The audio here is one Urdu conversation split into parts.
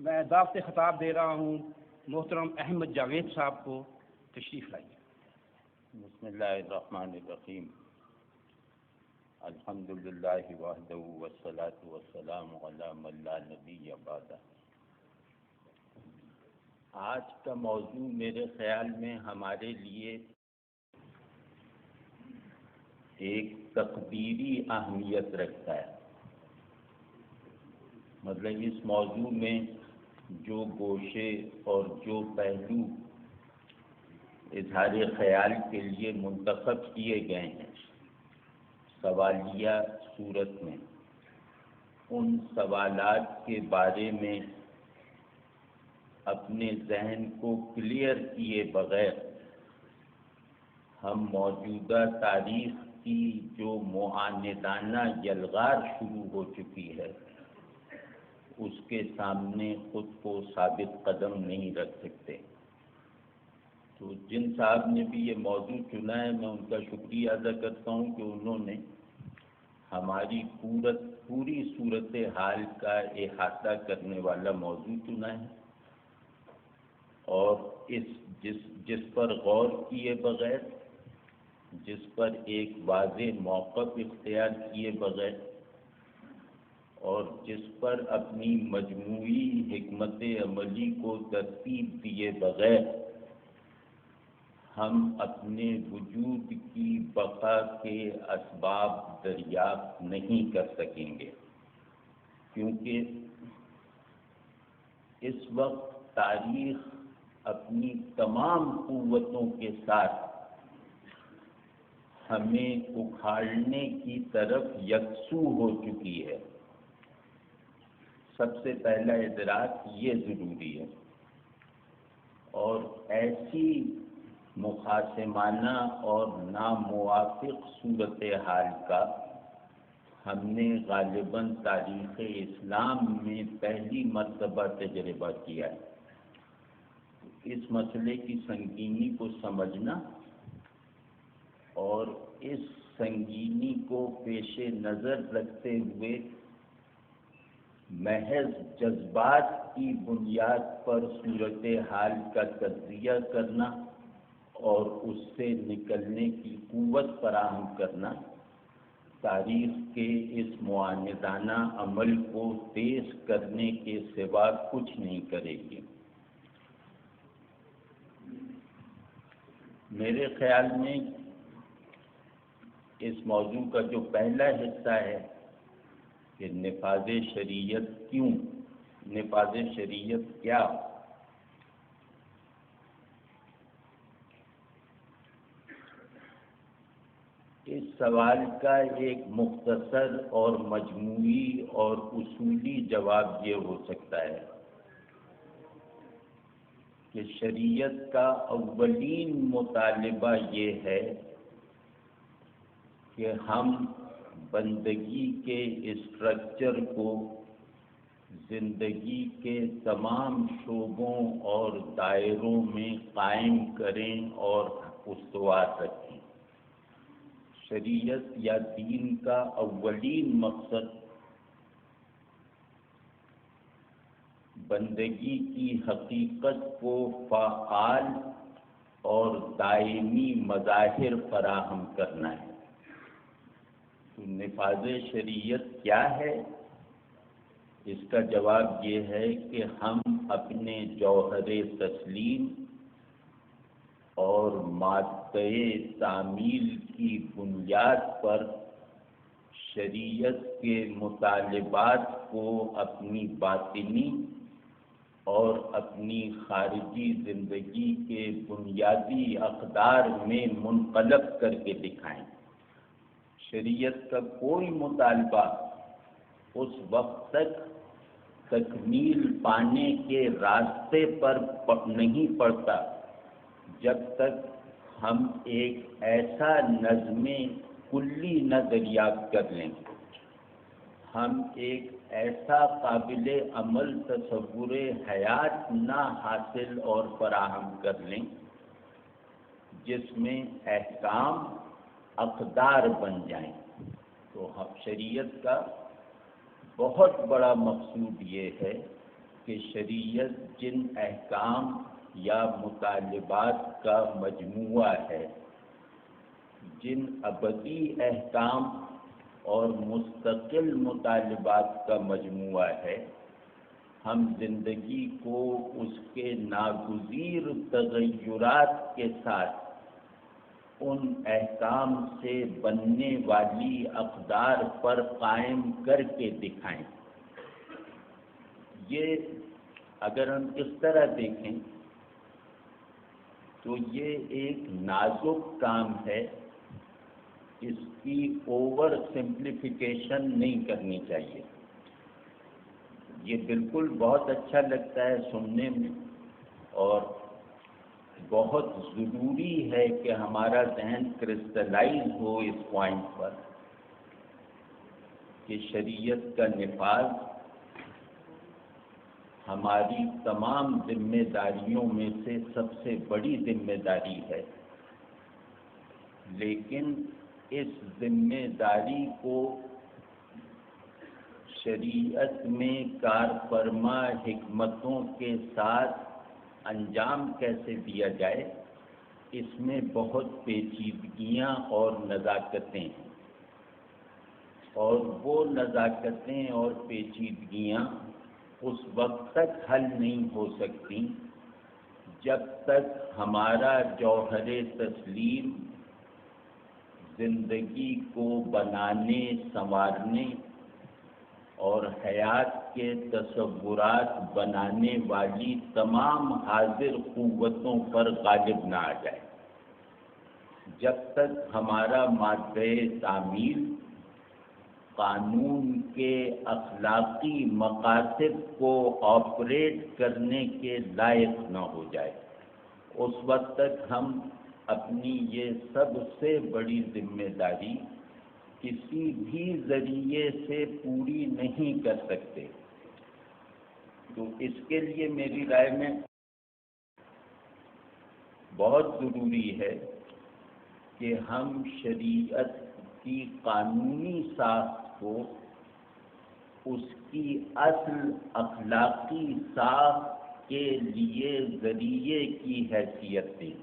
میں دعوت خطاب دے رہا ہوں محترم احمد جاوید صاحب کو، تشریف لائیے۔ بسم اللہ الرحمن الرحیم، الحمد للہ وحدہ والصلاة والسلام علی من لا نبی بعدہ۔ آج کا موضوع میرے خیال میں ہمارے لیے ایک تقدیری اہمیت رکھتا ہے۔ مطلب اس موضوع میں جو گوشے اور جو پہلو اظہار خیال کے لیے منتخب کیے گئے ہیں سوالیہ صورت میں، ان سوالات کے بارے میں اپنے ذہن کو کلیئر کیے بغیر ہم موجودہ تاریخ کی جو معاندانہ یلغار شروع ہو چکی ہے اس کے سامنے خود کو ثابت قدم نہیں رکھ سکتے۔ تو جن صاحب نے بھی یہ موضوع چنا ہے میں ان کا شکریہ ادا کرتا ہوں کہ انہوں نے ہماری پوری صورتحال کا احاطہ کرنے والا موضوع چنا ہے، اور جس پر غور کیے بغیر، جس پر ایک واضح موقف اختیار کیے بغیر اور جس پر اپنی مجموعی حکمت عملی کو ترتیب دیے بغیر ہم اپنے وجود کی بقا کے اسباب دریافت نہیں کر سکیں گے، کیونکہ اس وقت تاریخ اپنی تمام قوتوں کے ساتھ ہمیں اکھاڑنے کی طرف یکسو ہو چکی ہے۔ سب سے پہلا ادراک یہ ضروری ہے، اور ایسی مخاصمانہ اور ناموافق صورتحال کا ہم نے غالباً تاریخ اسلام میں پہلی مرتبہ تجربہ کیا ہے۔ اس مسئلے کی سنگینی کو سمجھنا اور اس سنگینی کو پیش نظر رکھتے ہوئے محض جذبات کی بنیاد پر صورتحال کا تجزیہ کرنا اور اس سے نکلنے کی قوت فراہم کرنا تاریخ کے اس معاندانہ عمل کو تیز کرنے کے سوا کچھ نہیں کرے گی۔ میرے خیال میں اس موضوع کا جو پہلا حصہ ہے کہ نفاذ شریعت کیوں، نفاذ شریعت کیا، اس سوال کا ایک مختصر اور مجموعی اور اصولی جواب یہ ہو سکتا ہے کہ شریعت کا اولین مطالبہ یہ ہے کہ ہم بندگی کے اسٹرکچر کو زندگی کے تمام شعبوں اور دائروں میں قائم کریں اور استوار رکھیں۔ شریعت یا دین کا اولین مقصد بندگی کی حقیقت کو فعال اور دائمی مظاہر فراہم کرنا ہے۔ تو نفاذ شریعت کیا ہے؟ اس کا جواب یہ ہے کہ ہم اپنے جوہر تسلیم اور مادہ تعمیل کی بنیاد پر شریعت کے مطالبات کو اپنی باطنی اور اپنی خارجی زندگی کے بنیادی اقدار میں منقلب کر کے دکھائیں۔ شریعت کا کوئی مطالبہ اس وقت تک تکمیل پانے کے راستے پر نہیں پڑتا جب تک ہم ایک ایسا نظم کلی نہ دریافت کر لیں، ہم ایک ایسا قابل عمل تصور حیات نہ حاصل اور فراہم کر لیں جس میں احکام اقدار بن جائیں۔ تو شریعت کا بہت بڑا مقصود یہ ہے کہ شریعت جن احکام یا مطالبات کا مجموعہ ہے، جن ابدی احکام اور مستقل مطالبات کا مجموعہ ہے، ہم زندگی کو اس کے ناگزیر تغیرات کے ساتھ ان احکام سے بننے والی اقدار پر قائم کر کے دکھائیں۔ یہ اگر ہم اس طرح دیکھیں تو یہ ایک نازک کام ہے، اس کی اوور سمپلیفیکیشن نہیں کرنی چاہیے۔ یہ بالکل بہت اچھا لگتا ہے سننے میں، اور بہت ضروری ہے کہ ہمارا ذہن کرسٹلائز ہو اس پوائنٹ پر کہ شریعت کا نفاذ ہماری تمام ذمہ داریوں میں سے سب سے بڑی ذمہ داری ہے، لیکن اس ذمہ داری کو شریعت میں کار فرما حکمتوں کے ساتھ انجام کیسے دیا جائے، اس میں بہت پیچیدگیاں اور نزاکتیں ہیں، اور وہ نزاکتیں اور پیچیدگیاں اس وقت تک حل نہیں ہو سکتی جب تک ہمارا جوہر تسلیم زندگی کو بنانے، سنوارنے اور حیات کے تصورات بنانے والی تمام حاضر قوتوں پر غالب نہ آ جائے، جب تک ہمارا مادہ تعمیل قانون کے اخلاقی مقاصد کو آپریٹ کرنے کے لائق نہ ہو جائے، اس وقت تک ہم اپنی یہ سب سے بڑی ذمہ داری کسی بھی ذریعے سے پوری نہیں کر سکتے۔ تو اس کے لیے میری رائے میں بہت ضروری ہے کہ ہم شریعت کی قانونی ساخت کو اس کی اصل اخلاقی ساخت کے لیے ذریعے کی حیثیت دیں۔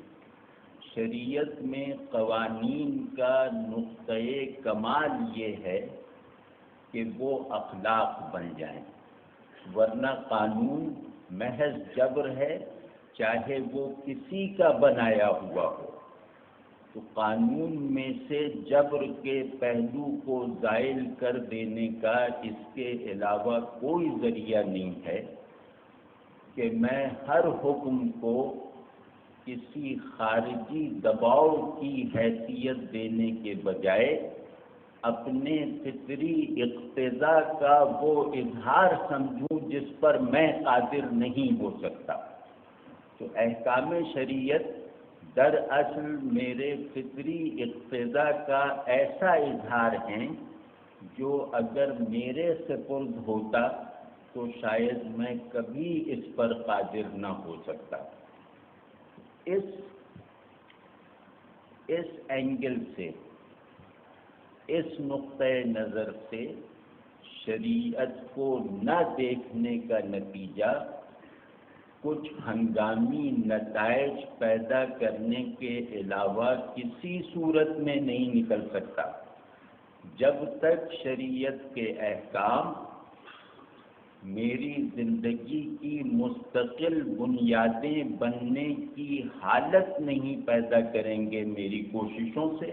شریعت میں قوانین کا نقطۂ کمال یہ ہے کہ وہ اخلاق بن جائیں، ورنہ قانون محض جبر ہے، چاہے وہ کسی کا بنایا ہوا ہو۔ تو قانون میں سے جبر کے پہلو کو زائل کر دینے کا اس کے علاوہ کوئی ذریعہ نہیں ہے کہ میں ہر حکم کو کسی خارجی دباؤ کی حیثیت دینے کے بجائے اپنے فطری اقتضاء کا وہ اظہار سمجھوں جس پر میں قادر نہیں ہو سکتا۔ تو احکام شریعت دراصل میرے فطری اقتضاء کا ایسا اظہار ہیں جو اگر میرے سپرد ہوتا تو شاید میں کبھی اس پر قادر نہ ہو سکتا۔ اس اینگل سے، اس نقطۂ نظر سے شریعت کو نہ دیکھنے کا نتیجہ کچھ ہنگامی نتائج پیدا کرنے کے علاوہ کسی صورت میں نہیں نکل سکتا۔ جب تک شریعت کے احکام میری زندگی کی مستقل بنیادیں بننے کی حالت نہیں پیدا کریں گے میری کوششوں سے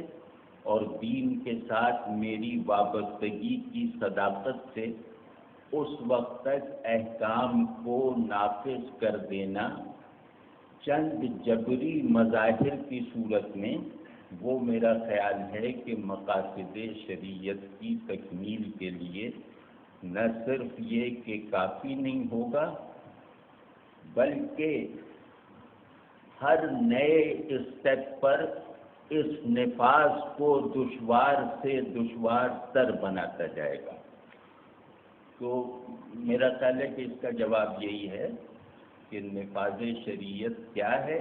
اور دین کے ساتھ میری وابستگی کی صداقت سے، اس وقت تک احکام کو نافذ کر دینا چند جبری مظاہر کی صورت میں، وہ میرا خیال ہے کہ مقاصد شریعت کی تکمیل کے لیے نہ صرف یہ کہ کافی نہیں ہوگا، بلکہ ہر نئے اسٹیپ پر اس نفاذ کو دشوار سے دشوار تر بناتا جائے گا۔ تو میرا خیال ہے کہ اس کا جواب یہی ہے کہ نفاذ شریعت کیا ہے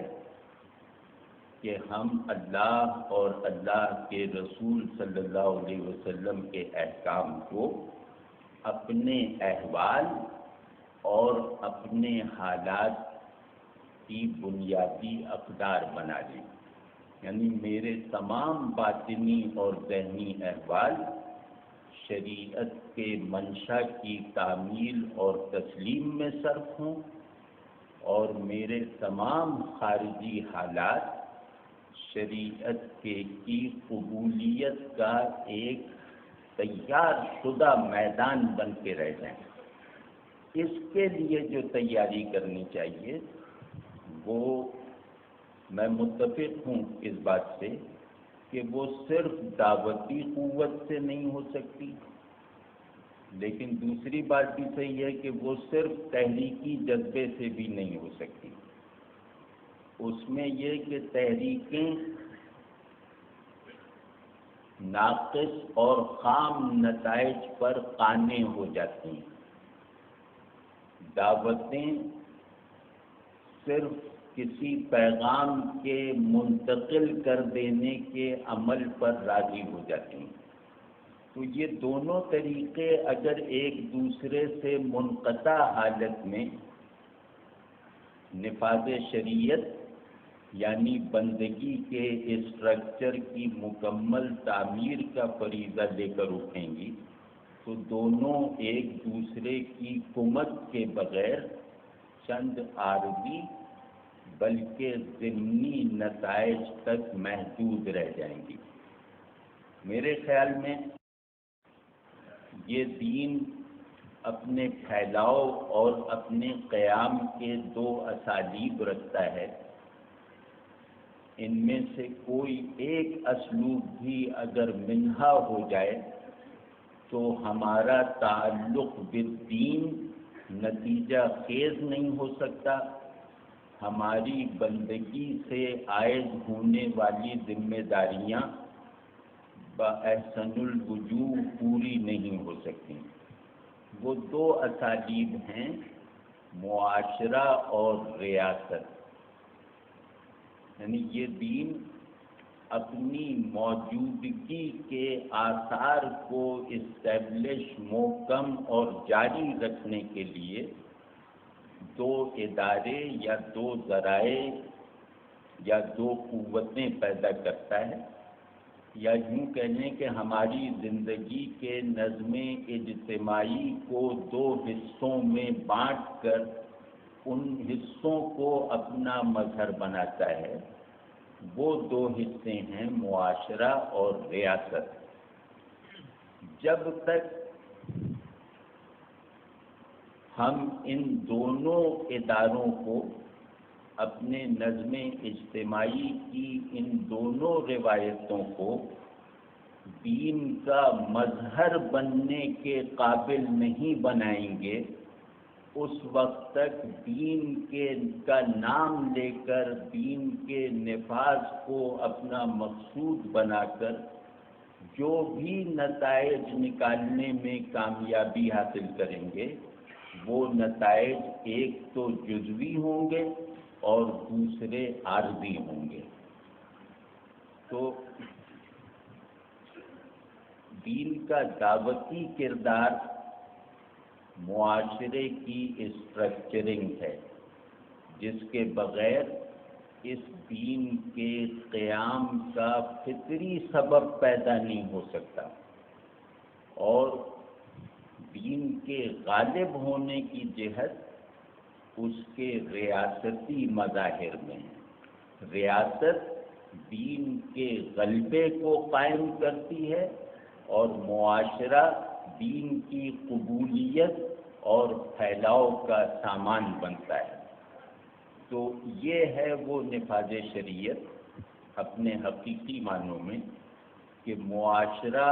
کہ ہم اللہ اور اللہ کے رسول صلی اللہ علیہ وسلم کے احکام کو اپنے احوال اور اپنے حالات کی بنیادی اقدار بنا لیں، یعنی میرے تمام باطنی اور ذہنی احوال شریعت کے منشا کی تعمیل اور تسلیم میں صرف ہوں، اور میرے تمام خارجی حالات شریعت کے کی قبولیت کا ایک تیار شدہ میدان بن کے رہ جائیں۔ اس کے لیے جو تیاری کرنی چاہیے وہ میں متفق ہوں اس بات سے کہ وہ صرف دعوتی قوت سے نہیں ہو سکتی، لیکن دوسری بات بھی صحیح ہے کہ وہ صرف تحریکی جذبے سے بھی نہیں ہو سکتی۔ اس میں یہ کہ تحریکیں ناقص اور خام نتائج پر قانع ہو جاتی ہیں، دعوتیں صرف کسی پیغام کے منتقل کر دینے کے عمل پر راضی ہو جاتی ہیں۔ تو یہ دونوں طریقے اگر ایک دوسرے سے منقطع حالت میں نفاذ شریعت یعنی بندگی کے اسٹرکچر کی مکمل تعمیر کا فریضہ لے کر اٹھیں گی تو دونوں ایک دوسرے کی کمک کے بغیر چند عارضی بلکہ ضمنی نتائج تک محدود رہ جائیں گی۔ میرے خیال میں یہ دین اپنے پھیلاؤ اور اپنے قیام کے دو اسالیب رکھتا ہے، ان میں سے کوئی ایک اسلوب بھی اگر منہا ہو جائے تو ہمارا تعلق بالدین نتیجہ خیز نہیں ہو سکتا، ہماری بندگی سے عائد ہونے والی ذمہ داریاں بأحسن الوجوہ پوری نہیں ہو سکتی۔ وہ دو اسالیب ہیں، معاشرہ اور ریاست، یعنی یہ دین اپنی موجودگی کے آثار کو اسٹیبلش محکم اور جاری رکھنے کے لیے دو ادارے یا دو ذرائع یا دو قوتیں پیدا کرتا ہے، یا یوں کہہ لیں کہ ہماری زندگی کے نظم اجتماعی کو دو حصوں میں بانٹ کر ان حصوں کو اپنا مظہر بناتا ہے۔ وہ دو حصے ہیں معاشرہ اور ریاست۔ جب تک ہم ان دونوں اداروں کو اپنے نظم اجتماعی کی ان دونوں روایتوں کو دین کا مظہر بننے کے قابل نہیں بنائیں گے، اس وقت تک دین کا نام لے کر دین کے نفاذ کو اپنا مقصود بنا کر جو بھی نتائج نکالنے میں کامیابی حاصل کریں گے وہ نتائج ایک تو جزوی ہوں گے اور دوسرے عارضی ہوں گے۔ تو دین کا دعوتی کردار معاشرے کی اسٹرکچرنگ ہے، جس کے بغیر اس دین کے قیام کا فطری سبب پیدا نہیں ہو سکتا، اور دین کے غالب ہونے کی جہت اس کے ریاستی مظاہر میں ہے۔ ریاست دین کے غلبے کو قائم کرتی ہے اور معاشرہ دین کی قبولیت اور پھیلاؤ کا سامان بنتا ہے۔ تو یہ ہے وہ نفاذ شریعت اپنے حقیقی معنوں میں کہ معاشرہ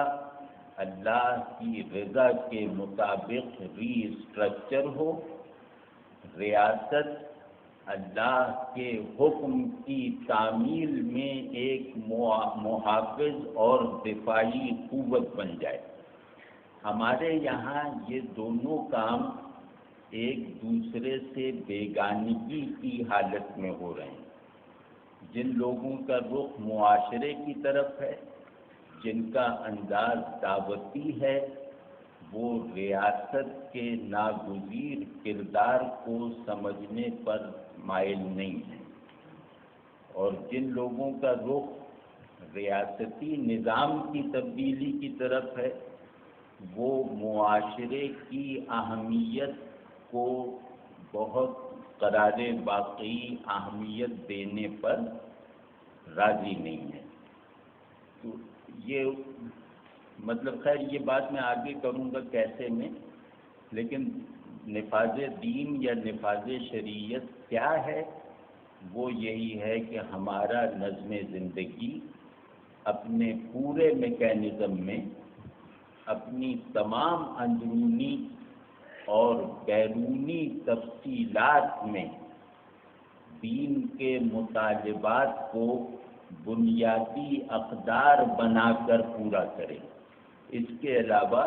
اللہ کی رضا کے مطابق ری اسٹرکچر ہو، ریاست اللہ کے حکم کی تعمیل میں ایک محافظ اور دفاعی قوت بن جائے۔ ہمارے یہاں یہ دونوں کام ایک دوسرے سے بیگانگی کی حالت میں ہو رہے ہیں۔ جن لوگوں کا رخ معاشرے کی طرف ہے، جن کا انداز دعوتی ہے، وہ ریاست کے ناگزیر کردار کو سمجھنے پر مائل نہیں ہے، اور جن لوگوں کا رخ ریاستی نظام کی تبدیلی کی طرف ہے وہ معاشرے کی اہمیت کو بہت قرار واقعی اہمیت دینے پر راضی نہیں ہے۔ تو یہ مطلب خیر یہ بات میں آگے کروں گا کیسے میں، لیکن نفاذ دین یا نفاذ شریعت کیا ہے، وہ یہی ہے کہ ہمارا نظم زندگی اپنے پورے میکینزم میں، اپنی تمام اندرونی اور بیرونی تفصیلات میں دین کے مطالبات کو بنیادی اقدار بنا کر پورا کرے۔ اس کے علاوہ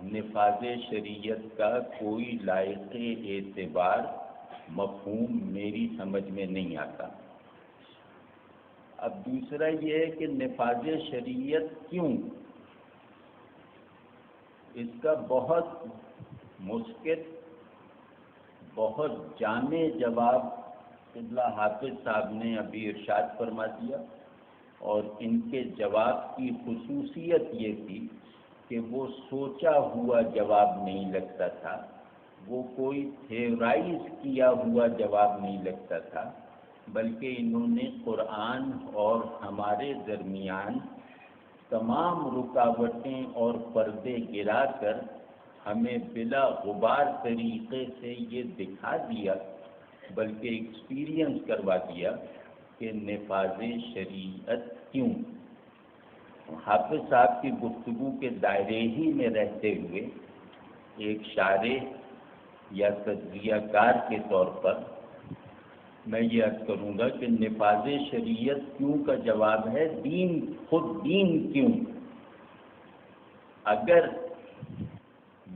نفاذ شریعت کا کوئی لائق اعتبار مفہوم میری سمجھ میں نہیں آتا۔ اب دوسرا یہ ہے کہ نفاذ شریعت کیوں؟ اس کا بہت مسکت، بہت جامع جواب قبلہ حافظ صاحب نے ابھی ارشاد فرما دیا، اور ان کے جواب کی خصوصیت یہ تھی کہ وہ سوچا ہوا جواب نہیں لگتا تھا، وہ کوئی تھیورائز کیا ہوا جواب نہیں لگتا تھا، بلکہ انہوں نے قرآن اور ہمارے درمیان تمام رکاوٹیں اور پردے گرا کر ہمیں بلا غبار طریقے سے یہ دکھا دیا، بلکہ ایکسپیرینس کروا دیا کہ نفاذ شریعت کیوں۔ حافظ صاحب کی گفتگو کے دائرے ہی میں رہتے ہوئے ایک شارح یا تجزیہ کار کے طور پر میں یہ عرض کروں گا کہ نفاذ شریعت کیوں کا جواب ہے دین، خود دین کیوں۔ اگر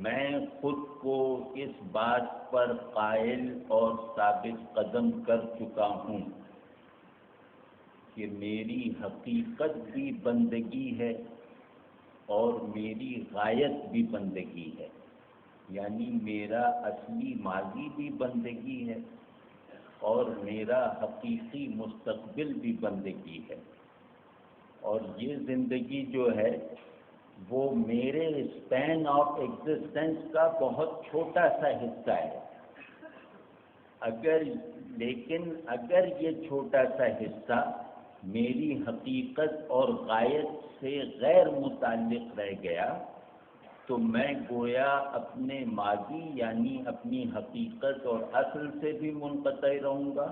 میں خود کو اس بات پر قائل اور ثابت قدم کر چکا ہوں کہ میری حقیقت بھی بندگی ہے اور میری غایت بھی بندگی ہے، یعنی میرا اصلی ماضی بھی بندگی ہے اور میرا حقیقی مستقبل بھی بندگی ہے، اور یہ زندگی جو ہے وہ میرے اسپین آف ایگزسٹنس کا بہت چھوٹا سا حصہ ہے۔ لیکن اگر یہ چھوٹا سا حصہ میری حقیقت اور غایت سے غیر متعلق رہ گیا تو میں گویا اپنے ماضی یعنی اپنی حقیقت اور اصل سے بھی منقطع رہوں گا،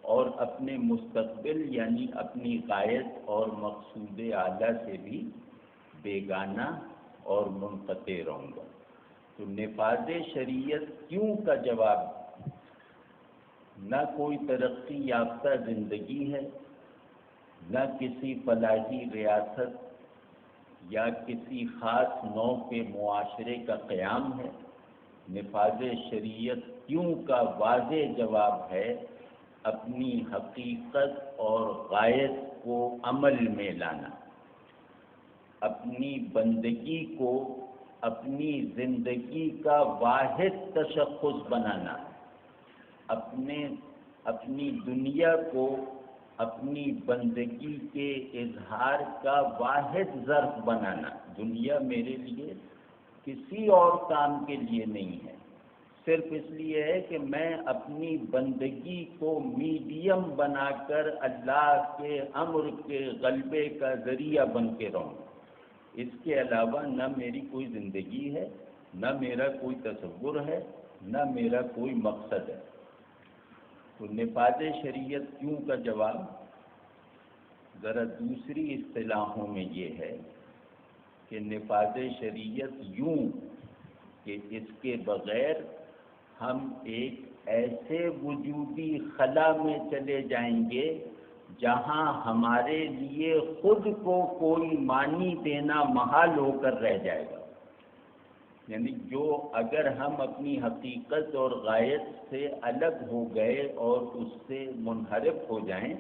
اور اپنے مستقبل یعنی اپنی غایت اور مقصود اعلیٰ سے بھی بیگانہ اور منقطع رہوں گا۔ تو نفاذ شریعت کیوں کا جواب نہ کوئی ترقی یافتہ زندگی ہے، نہ کسی فلاحی ریاست یا کسی خاص نوع کے معاشرے کا قیام ہے۔ نفاذ شریعت کیوں کا واضح جواب ہے اپنی حقیقت اور غایت کو عمل میں لانا، اپنی بندگی کو اپنی زندگی کا واحد تشخص بنانا، اپنی دنیا کو اپنی بندگی کے اظہار کا واحد ظرف بنانا۔ دنیا میرے لیے کسی اور کام کے لیے نہیں ہے، صرف اس لیے ہے کہ میں اپنی بندگی کو میڈیم بنا کر اللہ کے امر کے غلبے کا ذریعہ بن کے رہوں۔ اس کے علاوہ نہ میری کوئی زندگی ہے، نہ میرا کوئی تصور ہے، نہ میرا کوئی مقصد ہے۔ تو نفاذ شریعت کیوں کا جواب ذرا دوسری اصطلاحوں میں یہ ہے کہ نفاذ شریعت یوں کہ اس کے بغیر ہم ایک ایسے وجودی خلا میں چلے جائیں گے جہاں ہمارے لیے خود کو کوئی معنی دینا محال ہو کر رہ جائے گا۔ یعنی جو اگر ہم اپنی حقیقت اور غایت سے الگ ہو گئے اور اس سے منحرف ہو جائیں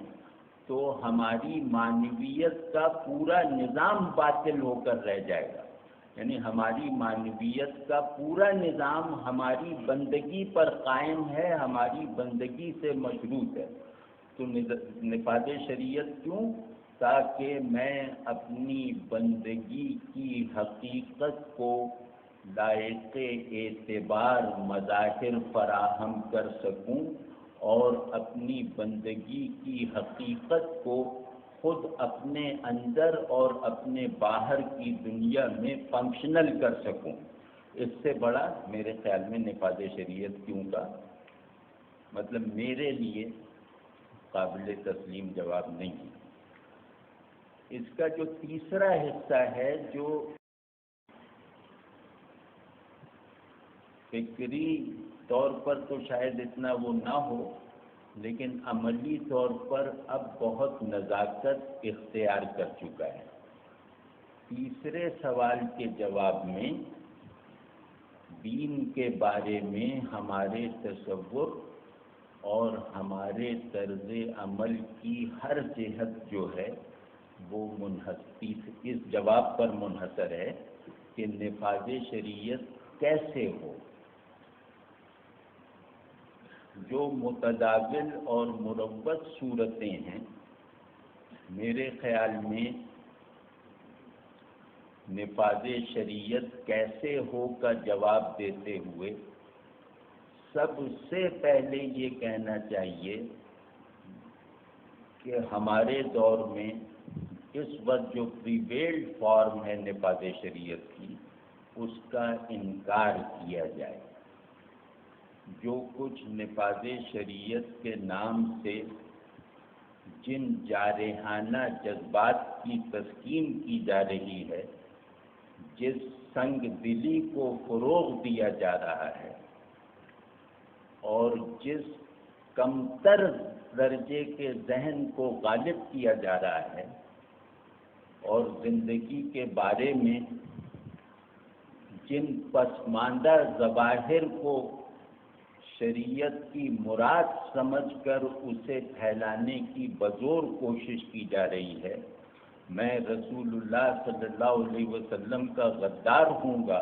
تو ہماری معنویت کا پورا نظام باطل ہو کر رہ جائے گا۔ یعنی ہماری معنویت کا پورا نظام ہماری بندگی پر قائم ہے، ہماری بندگی سے مشروط ہے۔ تو نفاذ شریعت کیوں؟ تاکہ میں اپنی بندگی کی حقیقت کو لائق اعتبار مظاہر فراہم کر سکوں اور اپنی بندگی کی حقیقت کو خود اپنے اندر اور اپنے باہر کی دنیا میں فنکشنل کر سکوں۔ اس سے بڑا میرے خیال میں نفاذ شریعت کیوں کا مطلب میرے لیے قابل تسلیم جواب نہیں ہے۔ اس کا جو تیسرا حصہ ہے، جو فکری طور پر تو شاید اتنا وہ نہ ہو، لیکن عملی طور پر اب بہت نزاکت اختیار کر چکا ہے۔ تیسرے سوال کے جواب میں دین کے بارے میں ہمارے تصور اور ہمارے طرز عمل کی ہر جہت جو ہے وہ اس جواب پر منحصر ہے کہ نفاذ شریعت کیسے ہو۔ جو متداخل اور مروت صورتیں ہیں، میرے خیال میں نفاذ شریعت کیسے ہو کا جواب دیتے ہوئے سب سے پہلے یہ کہنا چاہیے کہ ہمارے دور میں اس وقت جو پریویلڈ فارم ہے نفاذ شریعت کی، اس کا انکار کیا جائے۔ جو کچھ نفاذ شریعت کے نام سے جن جارحانہ جذبات کی تسکین کی جا رہی ہے، جس سنگ دلی کو فروغ دیا جا رہا ہے اور جس کمتر درجے کے ذہن کو غالب کیا جا رہا ہے، اور زندگی کے بارے میں جن پسماندہ ظواہر کو شریعت کی مراد سمجھ کر اسے پھیلانے کی بزور کوشش کی جا رہی ہے، میں رسول اللہ صلی اللہ علیہ وسلم کا غدار ہوں گا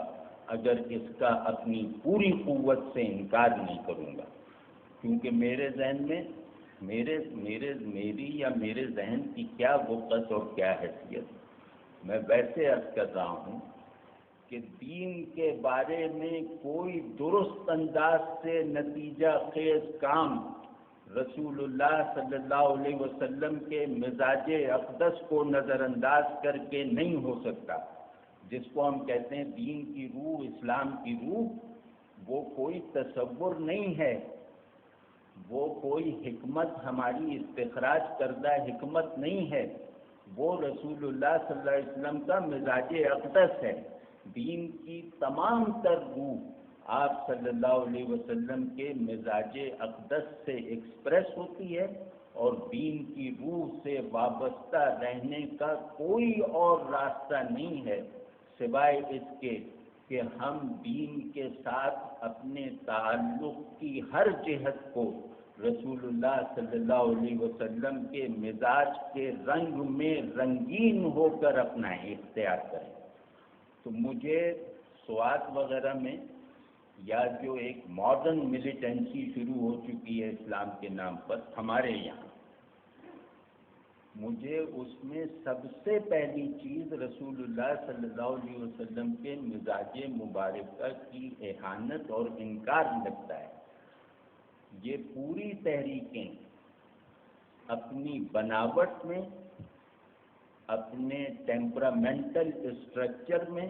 اگر اس کا اپنی پوری قوت سے انکار نہیں کروں گا، کیونکہ میرے ذہن میں میری یا میرے ذہن کی کیا وقت اور کیا حیثیت، میں ویسے عرض کر رہا ہوں کہ دین کے بارے میں کوئی درست انداز سے نتیجہ خیز کام رسول اللہ صلی اللہ علیہ وسلم کے مزاج اقدس کو نظر انداز کر کے نہیں ہو سکتا۔ جس کو ہم کہتے ہیں دین کی روح، اسلام کی روح، وہ کوئی تصور نہیں ہے، وہ کوئی حکمت، ہماری استخراج کردہ حکمت نہیں ہے، وہ رسول اللہ صلی اللہ علیہ وسلم کا مزاج اقدس ہے۔ دین کی تمام تر روح آپ صلی اللہ علیہ وسلم کے مزاج اقدس سے ایکسپریس ہوتی ہے، اور دین کی روح سے وابستہ رہنے کا کوئی اور راستہ نہیں ہے سوائے اس کے کہ ہم دین کے ساتھ اپنے تعلق کی ہر جہت کو رسول اللہ صلی اللہ علیہ وسلم کے مزاج کے رنگ میں رنگین ہو کر اپنا اختیار کریں۔ تو مجھے سوات وغیرہ میں یا جو ایک ماڈرن ملیٹنسی شروع ہو چکی ہے اسلام کے نام پر ہمارے یہاں، مجھے اس میں سب سے پہلی چیز رسول اللہ صلی اللہ علیہ وسلم کے مزاج مبارکہ کی اہانت اور انکار لگتا ہے۔ یہ پوری تحریکیں اپنی بناوٹ میں، اپنے ٹیمپرامنٹل اسٹرکچر میں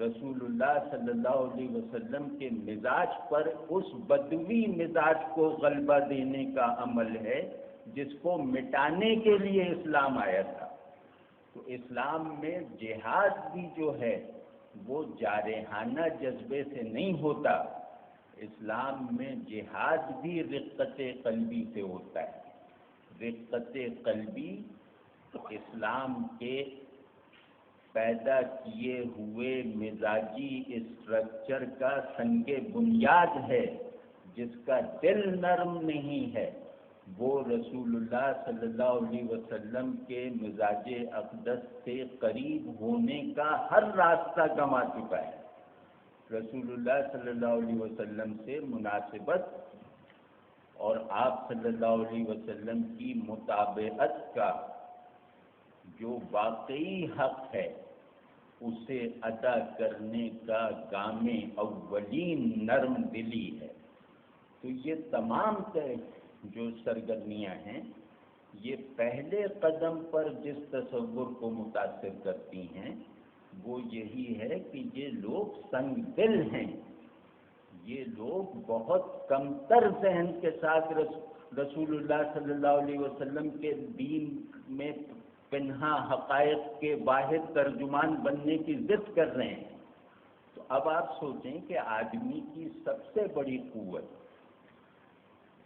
رسول اللہ صلی اللہ علیہ وسلم کے مزاج پر اس بدوی مزاج کو غلبہ دینے کا عمل ہے جس کو مٹانے کے لیے اسلام آیا تھا۔ تو اسلام میں جہاد بھی جو ہے وہ جارحانہ جذبے سے نہیں ہوتا، اسلام میں جہاد بھی رقت قلبی سے ہوتا ہے۔ رقت قلبی اسلام کے پیدا کیے ہوئے مزاجی اسٹرکچر کا سنگ بنیاد ہے، جس کا دل نرم نہیں ہے وہ رسول اللہ صلی اللہ علیہ وسلم کے مزاج اقدس سے قریب ہونے کا ہر راستہ گنوا چکا ہے۔ رسول اللہ صلی اللہ علیہ وسلم سے مناسبت اور آپ صلی اللہ علیہ وسلم کی مطابقت کا جو واقعی حق ہے اسے ادا کرنے کا گام اولین نرم دلی ہے۔ تو یہ تمام جو سرگرمیاں ہیں یہ پہلے قدم پر جس تصور کو متاثر کرتی ہیں وہ یہی ہے کہ یہ لوگ سنگ دل ہیں، یہ لوگ بہت کمتر ذہن کے ساتھ رسول اللہ صلی اللہ علیہ وسلم کے دین میں پنہا حقائق کے واحد ترجمان بننے کی ضد کر رہے ہیں۔ تو اب آپ سوچیں کہ آدمی کی سب سے بڑی قوت،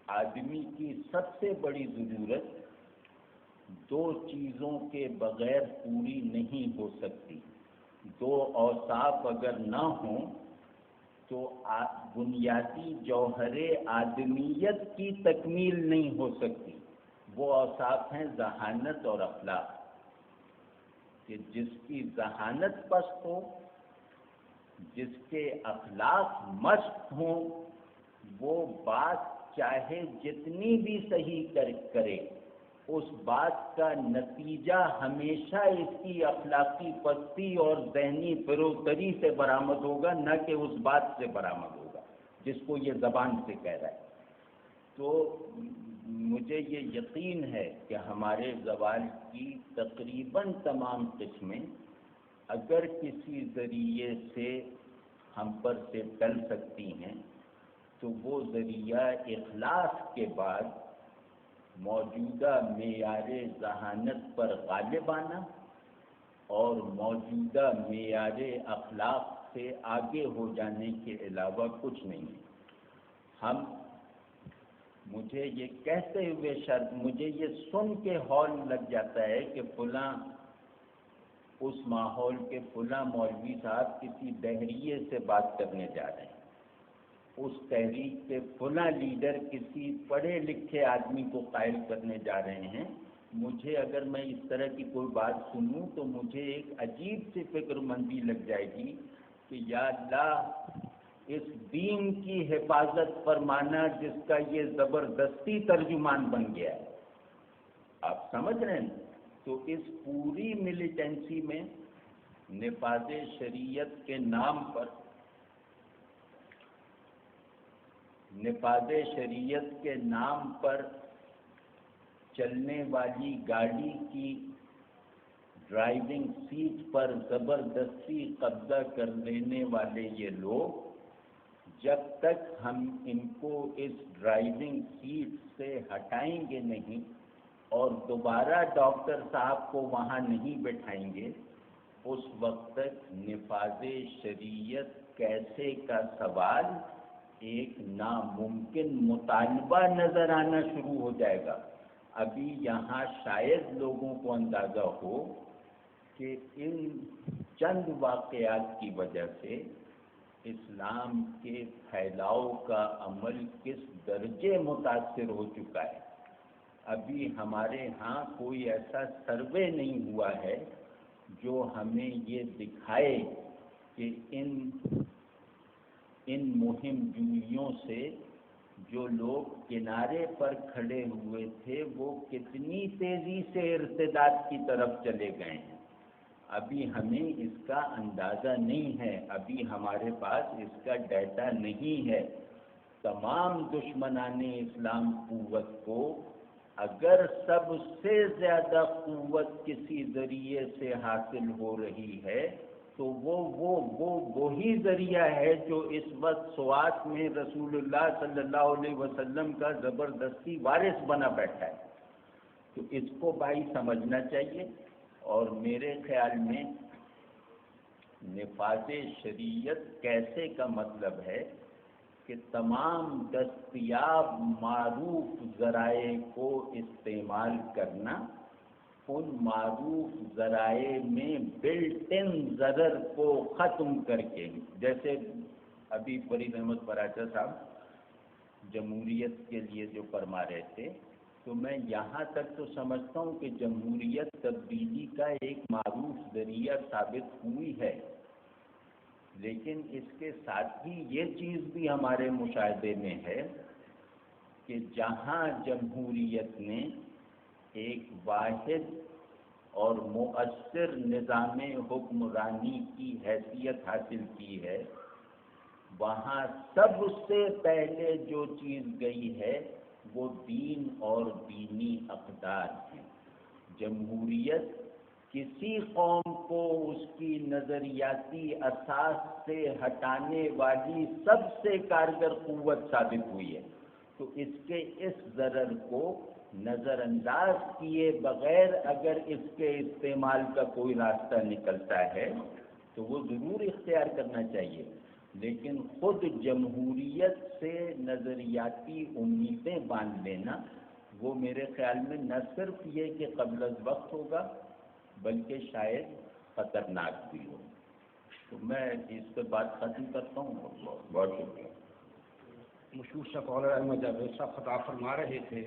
آدمی کی سب سے بڑی ضرورت دو چیزوں کے بغیر پوری نہیں ہو سکتی۔ دو اوصاف اگر نہ ہوں تو بنیادی جوہر آدمیت کی تکمیل نہیں ہو سکتی۔ وہ اوصاف ہیں ذہانت اور اخلاق، کہ جس کی ذہانت پست ہو، جس کے اخلاق مست ہوں، وہ بات چاہے جتنی بھی صحیح کرے اس بات کا نتیجہ ہمیشہ اس کی اخلاقی پستی اور ذہنی فروتری سے برآمد ہوگا، نہ کہ اس بات سے برآمد ہوگا جس کو یہ زبان سے کہہ رہا ہے۔ تو مجھے یہ یقین ہے کہ ہمارے زوال کی تقریباً تمام قسمیں اگر کسی ذریعے سے ہم پر سے ٹل سکتی ہیں تو وہ ذریعہ اخلاص کے بعد موجودہ معیار ذہانت پر غالب آنا اور موجودہ معیار اخلاق سے آگے ہو جانے کے علاوہ کچھ نہیں ہے۔ مجھے یہ کہتے ہوئے مجھے یہ سن کے ہول لگ جاتا ہے کہ فلاں اس ماحول کے فلاں مولوی صاحب کسی دہریے سے بات کرنے جا رہے ہیں، اس تحریک کے فلاں لیڈر کسی پڑھے لکھے آدمی کو قائل کرنے جا رہے ہیں۔ مجھے اگر میں اس طرح کی کوئی بات سنوں تو مجھے ایک عجیب سی فکر مندی لگ جائے گی کہ یا اللہ اس دین کی حفاظت فرمانا جس کا یہ زبردستی ترجمان بن گیا ہے۔ آپ سمجھ رہے ہیں؟ تو اس پوری ملیٹنسی میں نفاذ شریعت کے نام پر، نفاذ شریعت کے نام پر چلنے والی گاڑی کی ڈرائیونگ سیٹ پر زبردستی قبضہ کر لینے والے یہ لوگ جب تک ہم ان کو اس ڈرائیونگ سیٹ سے ہٹائیں گے نہیں اور دوبارہ ڈاکٹر صاحب کو وہاں نہیں بٹھائیں گے اس وقت تک نفاذ شریعت کیسے کا سوال ایک ناممکن مطالبہ نظر آنا شروع ہو جائے گا۔ ابھی یہاں شاید لوگوں کو اندازہ ہو کہ ان چند واقعات کی وجہ سے اسلام کے پھیلاؤ کا عمل کس درجے متاثر ہو چکا ہے۔ ابھی ہمارے ہاں کوئی ایسا سروے نہیں ہوا ہے جو ہمیں یہ دکھائے کہ ان مہم جوئیوں سے جو لوگ کنارے پر کھڑے ہوئے تھے وہ کتنی تیزی سے ارتداد کی طرف چلے گئے ہیں۔ ابھی ہمیں اس کا اندازہ نہیں ہے، ابھی ہمارے پاس اس کا ڈیٹا نہیں ہے۔ تمام دشمنان اسلام قوت کو اگر سب سے زیادہ قوت کسی ذریعے سے حاصل ہو رہی ہے تو وہی ذریعہ ہے جو اس وقت سوات میں رسول اللہ صلی اللہ علیہ وسلم کا زبردستی وارث بنا بیٹھا ہے۔ تو اس کو بھائی سمجھنا چاہیے، اور میرے خیال میں نفاذ شریعت کیسے کا مطلب ہے کہ تمام دستیاب معروف ذرائع کو استعمال کرنا، ان معروف ذرائع میں بلٹ ان ضرر کو ختم کر کے، جیسے ابھی فرید احمد پراچا صاحب جمہوریت کے لیے جو فرما رہے تھے تو میں یہاں تک تو سمجھتا ہوں کہ جمہوریت تبدیلی کا ایک معروف ذریعہ ثابت ہوئی ہے، لیکن اس کے ساتھ ہی یہ چیز بھی ہمارے مشاہدے میں ہے کہ جہاں جمہوریت نے ایک واحد اور مؤثر نظام حکمرانی کی حیثیت حاصل کی ہے، وہاں سب سے پہلے جو چیز گئی ہے وہ دین اور دینی اقدار ہیں۔ جمہوریت کسی قوم کو اس کی نظریاتی اساس سے ہٹانے والی سب سے کارگر قوت ثابت ہوئی ہے، تو اس کے اس ضرر کو نظر انداز کیے بغیر اگر اس کے استعمال کا کوئی راستہ نکلتا ہے تو وہ ضرور اختیار کرنا چاہیے، لیکن خود جمہوریت سے نظریاتی امیدیں باندھ لینا وہ میرے خیال میں نہ صرف یہ کہ قبل از وقت ہوگا بلکہ شاید خطرناک بھی ہو۔ تو میں اس پہ بات ختم کرتا ہوں، بہت شکریہ۔ مشہور سکالر احمد جاوید صاحب خطاب فرما رہے تھے